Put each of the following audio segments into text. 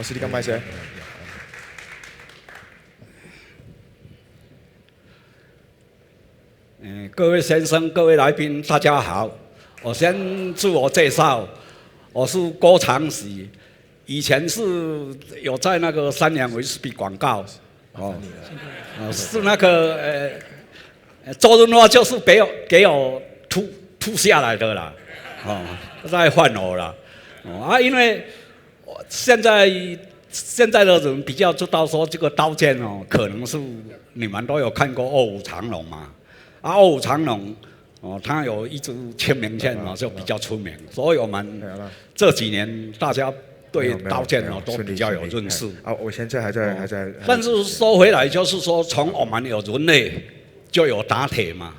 师，你讲麦先。各位先生、各位来宾，大家好。我先自我介绍，我是郭长喜，以前是有在那个三洋威士忌广告，是那个周润发就是给我吐下来的啦，再换我了，因为现在的人比较知道说这个刀剑可能是你们都有看过《卧虎藏龙》嘛。卧虎藏龙，它有一支签名剑就比较出名，所以我们这几年大家对刀剑都比较有认识。我现在还在。但是说回来，就是说从我们有人类就有打铁嘛，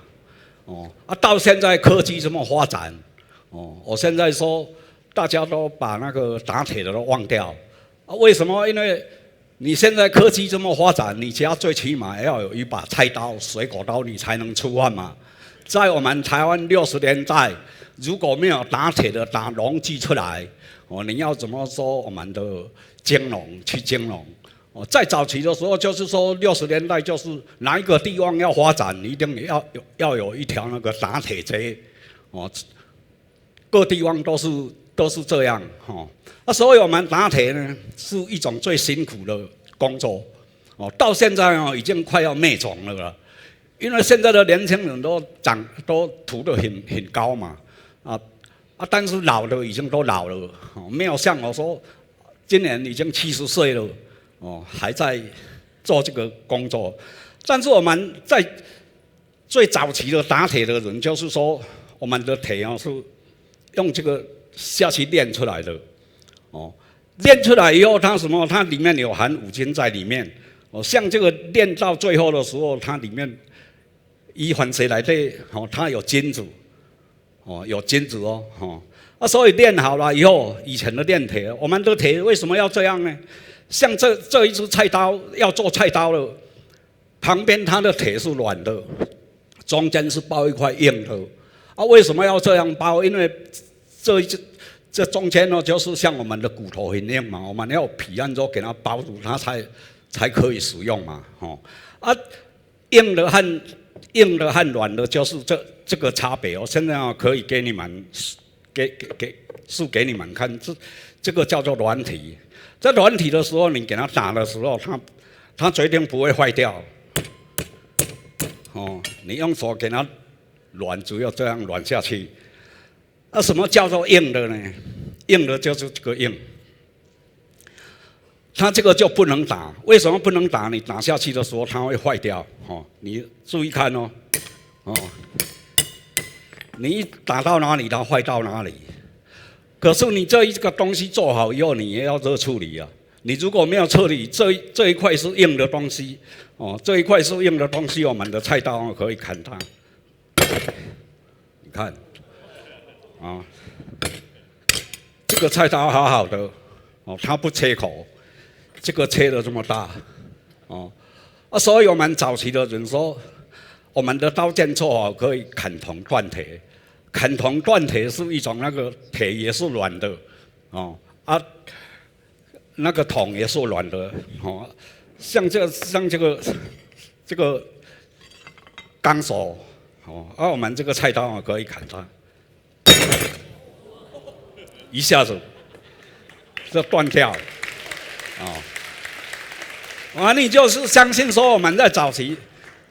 到现在科技这么发展，我现在说大家都把那个打铁的都忘掉，为什么？因为你现在科技这么发展，你家最起码要有一把菜刀、水果刀，你才能吃饭嘛。在我们台湾60年代，如果没有打铁的打农具出来，你要怎么说我们的金融去金融？在早期的时候，就是说60年代，就是哪一个地方要发展，一定要有一条那个打铁街，各地方都是这样所以我们打铁呢是一种最辛苦的工作，到现在已经快要灭种了，因为现在的年轻人都涂得很高嘛，但是老的已经都老了，没有像我说，今年已经70岁了，还在做这个工作。但是我们在最早期的打铁的人，就是说我们的铁是用这个下去炼出来的。炼出来以后，它里面有含五金在里面。像这个炼到最后的时候，它里面一环水来的，它有金子，有金子所以炼好了以后，以前的炼铁，我们的铁为什么要这样呢？像这一支菜刀要做菜刀了，旁边它的铁是软的，中间是包一块硬的。为什么要这样包？因为这中间就是像我们的骨头很硬嘛，我们要皮按之后给它包住，它才可以使用嘛，硬的和软的就是这个差别。我现在可以给你们给你们看，这个叫做软体。在软体的时候，你给它打的时候，它决定不会坏掉。你用手给它软，只有这样软下去。什么叫做硬的呢？硬的就是这个硬，它这个就不能打。为什么不能打？你打下去的时候它会坏掉。你注意看你一打到哪里，它坏到哪里。可是你这一个东西做好以后，你也要热处理啊。你如果没有处理，这一块是硬的东西，这一块是硬的东西，我们的菜刀可以砍它。你看。这个菜刀好好的，它不切口，这个切得这么大，所以我们早期的人说，我们的刀剑做好可以砍铜断铁，砍铜断铁是一种那个铁也是软的，那个铜也是软的，像这个钢索，我们这个菜刀可以砍它。一下子就断掉，你就是相信说我们在早期，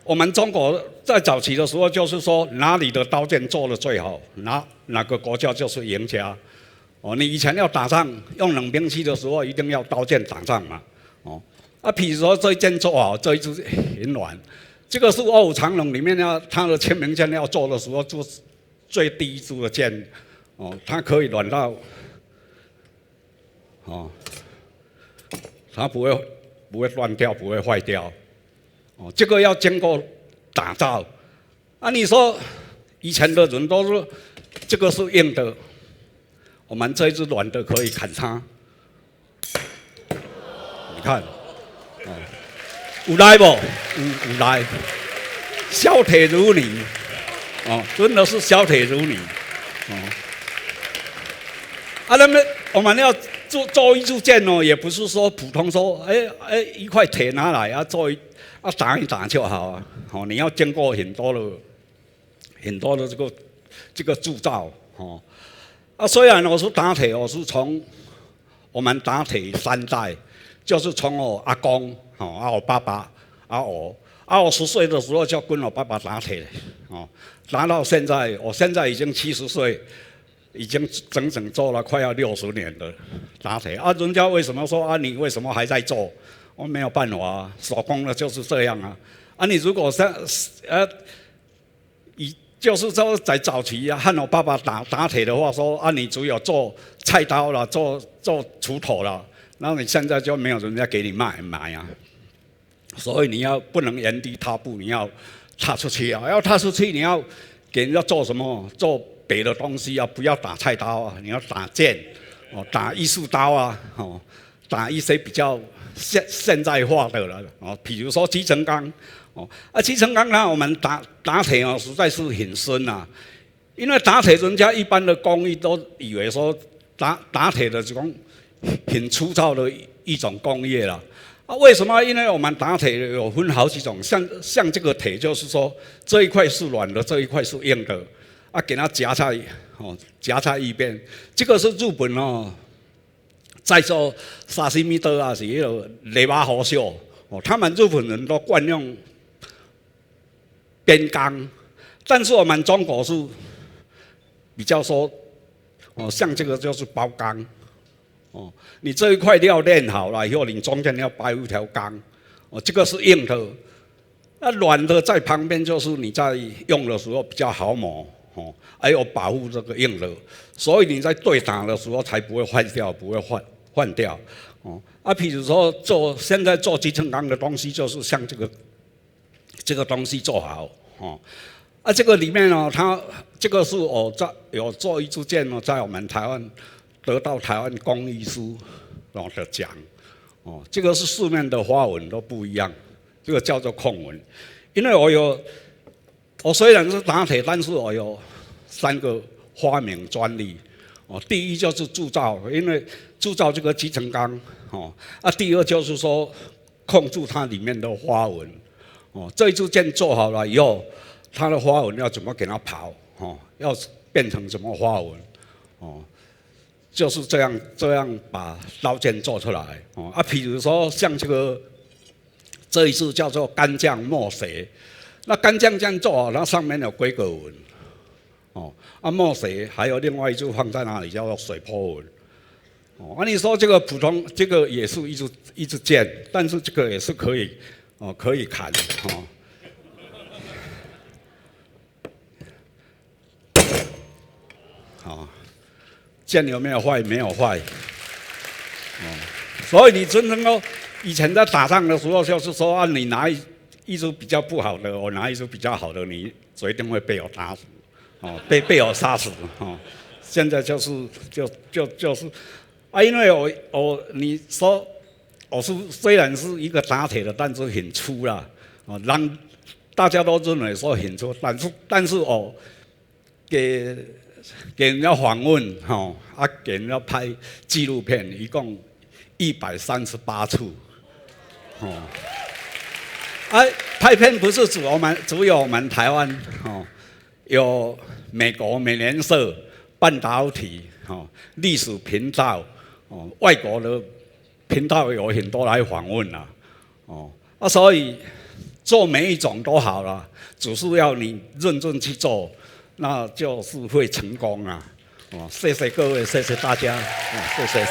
我们中国在早期的时候，就是说哪里的刀剑做得最好，哪个国家就是赢家。你以前要打仗用冷兵器的时候，一定要刀剑打仗嘛，比如说这一件做好，这一支很软，这个是《卧虎藏龙》里面它的签名剑要做的时候，就是最低一支的剑。它可以软到，它不会断掉，不会坏掉，这个要经过打造。你说以前的人都说这个是硬的，我们这一支软的可以砍它。你看，有来不？有来，削铁如泥，真的是削铁如泥，那么我们要做艺术件哦，也不是说普通说，一块铁拿来打一打就好啊。哦，你要经过很多的这个铸造哦。虽然我是打铁，我是从我们打铁3代，就是从我阿公我爸爸我10岁的时候就跟我爸爸打铁哦，打到现在，我现在已经70岁。已经整整做了快要60年的打铁人家为什么说你为什么还在做？我没有办法啊，手工的就是这样啊。你如果就是说在早期和我爸爸打铁的话说你只有做菜刀了，做锄头了，然后你现在就没有人家给你买啊。所以你不能原地踏步，你要踏出去啊！要踏出去，你要给人家做什么？做别的东西不要打菜刀你要打剑打艺术刀打一些比较现代化的了比如说基层钢基层钢呢，我们打铁实在是很深啊，因为打铁人家一般的工艺都以为说打铁的这种很粗糙的一种工业了为什么？因为我们打铁有分好几种，像这个铁就是说这一块是软的，这一块是硬的。给它夹在一边，这个是日本在做沙西米的是那个雷巴火烧他们日本人都惯用边钢，但是我们中国是比较说像这个就是包钢你这一块料练好了以后，你中间要包一条钢这个是硬的，软的在旁边就是你在用的时候比较好磨。还有保护这个硬的，所以你在对打的时候才不会坏掉，不会换掉。譬如说现在做基层钢的东西，就是像这个东西做好这个里面它这个是我有做艺术件在我们台湾得到台湾工艺师的奖这个是四面的花纹都不一样，这个叫做控纹，因为我虽然是打铁，但是我有3个发明专利第一就是铸造，因为铸造这个基层钢第二就是说控制它里面的花纹这一支件做好了以后，它的花纹要怎么给它刨要变成什么花纹就是这样把刀剑做出来譬如说像这一支叫做干将墨水。那干将这样做它上面有规格纹墨水还有另外一支放在哪里叫做水波纹你说这个普通这个也是一支剑，但是这个也是可以砍剑有没有坏？没有坏所以你真正以前在打仗的时候，就是说你拿一支比较不好的，我拿一支比较好的，你一定会被我打死，被我杀死现在就是因为你说我虽然是一个打铁的，但是很粗啦让大家都认为说很粗，但是我给人家访问给人家拍纪录片，一共138处拍片不是只有我们台湾有美国美联社、半导体历史频道外国的频道有很多来访问了所以做每一种都好了，只是要你认真去做，那就是会成功啊谢谢各位，谢谢大家谢谢。